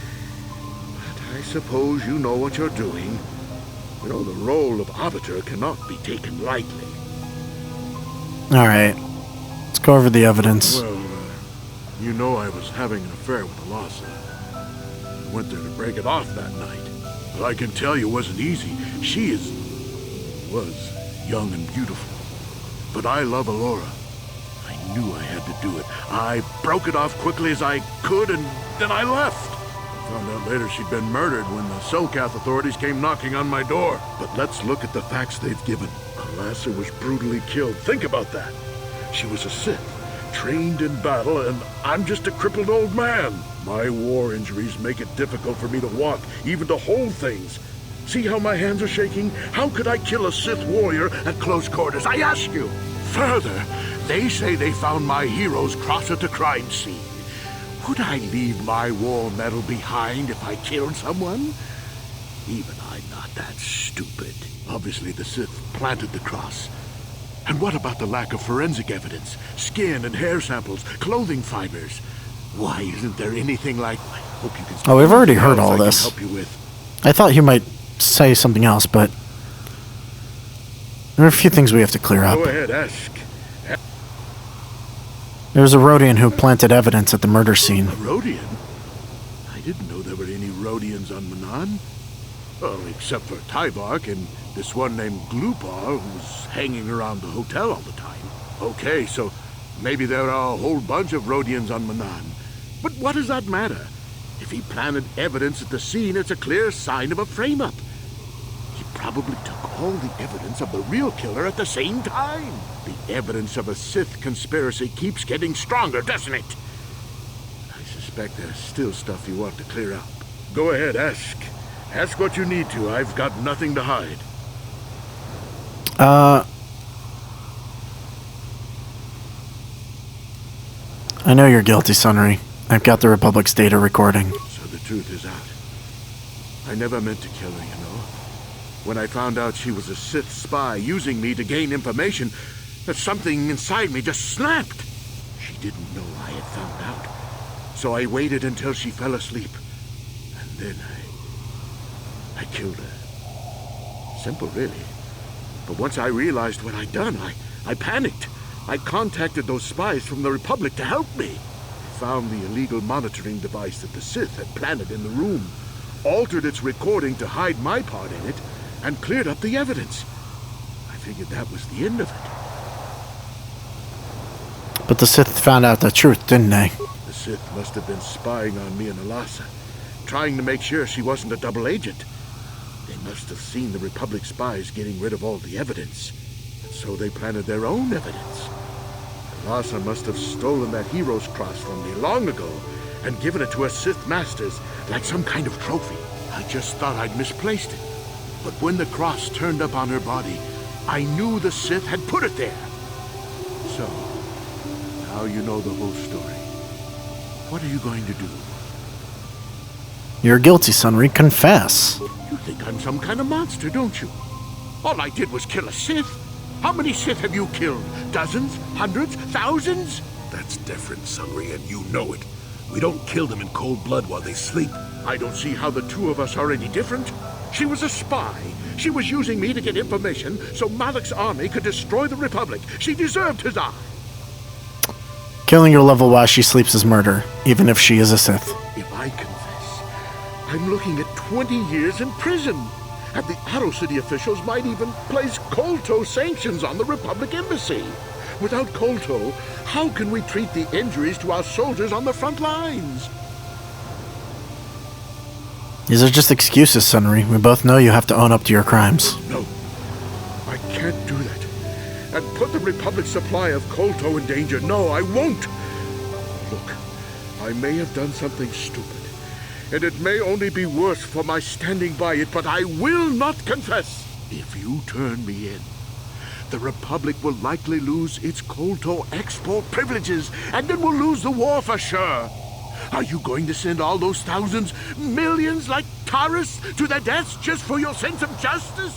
But I suppose you know what you're doing. You know, the role of arbiter cannot be taken lightly. Alright. Let's go over the evidence. Well, you know I was having an affair with Alasa. I went there to break it off that night. But I can tell you it wasn't easy. She was young and beautiful. But I love Alora. I knew I had to do it. I broke it off quickly as I could, and then I left. I found out later she'd been murdered when the Selkath authorities came knocking on my door. But let's look at the facts they've given. Alasa was brutally killed. Think about that. She was a Sith, trained in battle, and I'm just a crippled old man. My war injuries make it difficult for me to walk, even to hold things. See how my hands are shaking? How could I kill a Sith warrior at close quarters, I ask you? Further, they say they found my hero's cross at the crime scene. Would I leave my war medal behind if I killed someone? Even I'm not that stupid. Obviously, the Sith planted the cross. And what about the lack of forensic evidence? Skin and hair samples, clothing fibers. Why isn't there anything like... I hope you can... Oh, we've already heard all this. Help you with. I thought he might say something else, but there are a few things we have to clear up. Go ahead, ask. There's a Rodian who planted evidence at the murder scene. A Rodian? I didn't know there were any Rodians on Manan. Well, except for Tyvark and this one named Glupar who was hanging around the hotel all the time. Okay, so maybe there are a whole bunch of Rodians on Manan. But what does that matter? If he planted evidence at the scene, it's a clear sign of a frame-up. He probably took all the evidence of the real killer at the same time. The evidence of a Sith conspiracy keeps getting stronger, doesn't it? I suspect there's still stuff you want to clear up. Go ahead, ask. Ask what you need to. I've got nothing to hide. I know you're guilty, Sunry. I've got the Republic's data recording. So the truth is out. I never meant to kill her, you know. When I found out she was a Sith spy using me to gain information, that something inside me just snapped. She didn't know I had found out. So I waited until she fell asleep. And then I killed her. Simple, really. But once I realized what I'd done, I panicked. I contacted those spies from the Republic to help me. They found the illegal monitoring device that the Sith had planted in the room, altered its recording to hide my part in it, and cleared up the evidence. I figured that was the end of it. But the Sith found out the truth, didn't they? The Sith must have been spying on me and Alasa, trying to make sure she wasn't a double agent. They must have seen the Republic spies getting rid of all the evidence, and so they planted their own evidence. Alasa must have stolen that hero's cross from me long ago and given it to her Sith masters like some kind of trophy. I just thought I'd misplaced it. But when the cross turned up on her body, I knew the Sith had put it there. So, now you know the whole story. What are you going to do? You're guilty, Sunry. Confess. You think I'm some kind of monster, don't you? All I did was kill a Sith. How many Sith have you killed? Dozens? Hundreds? Thousands? That's different, Sunry, and you know it. We don't kill them in cold blood while they sleep. I don't see how the two of us are any different. She was a spy. She was using me to get information so Malak's army could destroy the Republic. She deserved his eye. Killing your level while she sleeps is murder, even if she is a Sith. If I confess, I'm looking at 20 years in prison. And the Otto City officials might even place Kolto sanctions on the Republic Embassy. Without Kolto, how can we treat the injuries to our soldiers on the front lines? These are just excuses, Sunry. We both know you have to own up to your crimes. No, I can't do that. And put the Republic's supply of Kolto in danger. No, I won't. Look, I may have done something stupid. And it may only be worse for my standing by it, but I will not confess. If you turn me in, the Republic will likely lose its Kolto export privileges, and then we'll lose the war for sure. Are you going to send all those thousands, millions like Taurus to their deaths just for your sense of justice?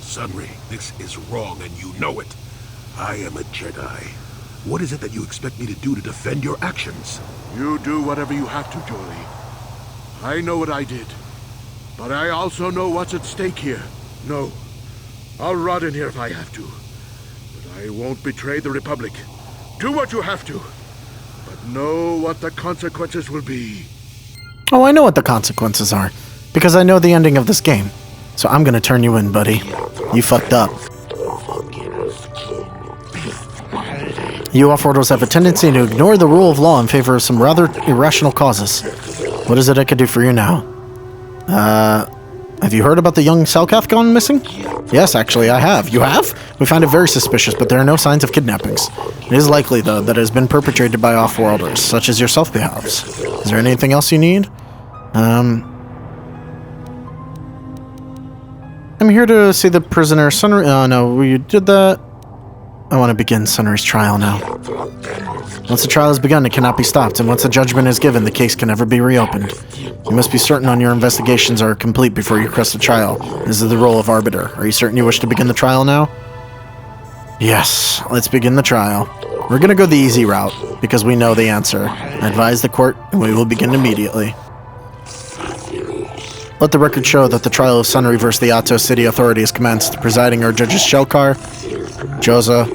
Sunry, this is wrong and you know it. I am a Jedi. What is it that you expect me to do to defend your actions? You do whatever you have to, Jolie. I know what I did. But I also know what's at stake here. No, I'll rot in here if I have to. But I won't betray the Republic. Do what you have to. But know what the consequences will be. Oh, I know what the consequences are. Because I know the ending of this game. So I'm gonna turn you in, buddy. You fucked up. You off-worlders have a tendency to ignore the rule of law in favor of some rather irrational causes. What is it I could do for you now? Have you heard about the young Selkath gone missing? Yes, actually, I have. You have? We find it very suspicious, but there are no signs of kidnappings. It is likely, though, that it has been perpetrated by off-worlders, such as yourself, perhaps. Is there anything else you need? I'm here to see the prisoner, Sunry. Oh, no, we did that. I want to begin Sunry's trial now. Once the trial has begun, it cannot be stopped, and once a judgment is given, the case can never be reopened. You must be certain on your investigations are complete before you crest the trial. This is the role of arbiter. Are you certain you wish to begin the trial now? Yes, let's begin the trial. We're gonna go the easy route, because we know the answer. Advise the court, and we will begin immediately. Let the record show that the trial of Sunry versus the Atto City Authority is commenced. Presiding are Judges Shelkar, Joza,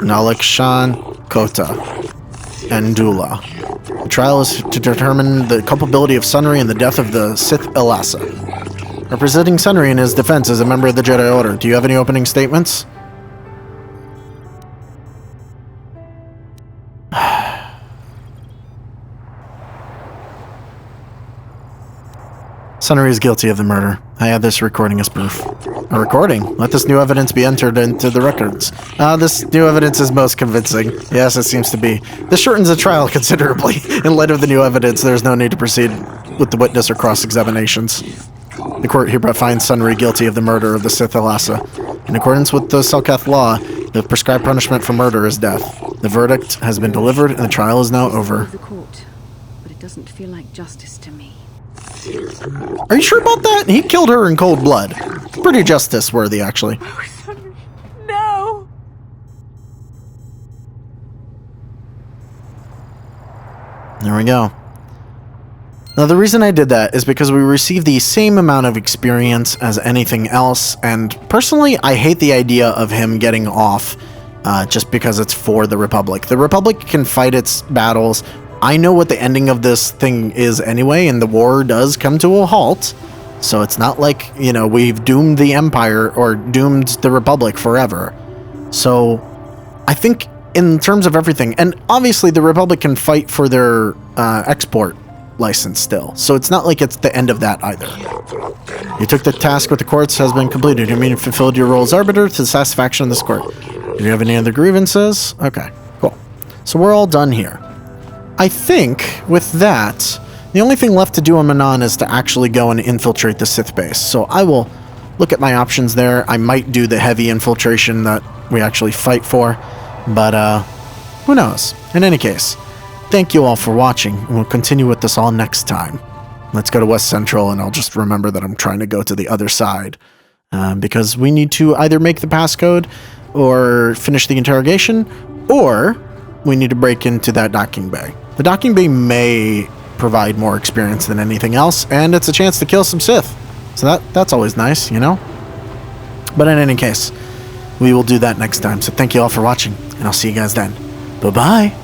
Nalikshan, Kota, and Dula. The trial is to determine the culpability of Sunry in the death of the Sith Elasa. Representing Sunry in his defense as a member of the Jedi Order, do you have any opening statements? Sunry is guilty of the murder. I have this recording as proof. A recording? Let this new evidence be entered into the records. This new evidence is most convincing. Yes, it seems to be. This shortens the trial considerably. In light of the new evidence, there is no need to proceed with the witness or cross-examinations. The court hereby finds Sunry guilty of the murder of the Sith Elasa. In accordance with the Selkath law, the prescribed punishment for murder is death. The verdict has been delivered, and the trial is now over. The court, but it doesn't feel like justice to me. Are you sure about that? He killed her in cold blood. Pretty justice-worthy, actually. No! There we go. Now, the reason I did that is because we received the same amount of experience as anything else, and personally, I hate the idea of him getting off just because it's for the Republic. The Republic can fight its battles. I know what the ending of this thing is anyway, and the war does come to a halt. So it's not like, you know, we've doomed the Empire or doomed the Republic forever. So I think in terms of everything, and obviously the Republic can fight for their export license still. So it's not like it's the end of that either. You took the task with the courts has been completed. You mean you fulfilled your role as arbiter to the satisfaction of this court. Do you have any other grievances? Okay, cool. So we're all done here. I think, with that, the only thing left to do on Manon is to actually go and infiltrate the Sith base. So I will look at my options there. I might do the heavy infiltration that we actually fight for, but who knows? In any case, thank you all for watching, and we'll continue with this all next time. Let's go to West Central, and I'll just remember that I'm trying to go to the other side, because we need to either make the passcode, or finish the interrogation, or we need to break into that docking bay. The docking bay may provide more experience than anything else, and it's a chance to kill some Sith. So that's always nice, you know? But in any case, we will do that next time. So thank you all for watching, and I'll see you guys then. Bye-bye!